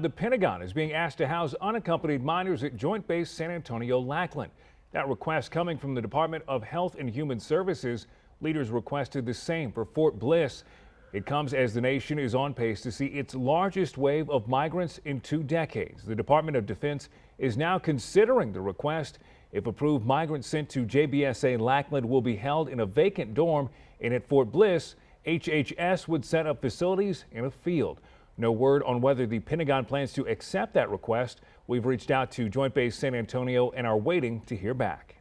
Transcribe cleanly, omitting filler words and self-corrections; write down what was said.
The Pentagon is being asked to house unaccompanied minors at Joint Base San Antonio-Lackland. That request coming from the Department of Health and Human Services. Leaders requested the same for Fort Bliss. It comes as the nation is on pace to see its largest wave of migrants in 2 decades. The Department of Defense is now considering the request. If approved, migrants sent to JBSA Lackland will be held in a vacant dorm, and at Fort Bliss, HHS would set up facilities in a field. No word on whether the Pentagon plans to accept that request. We've reached out to Joint Base San Antonio and are waiting to hear back.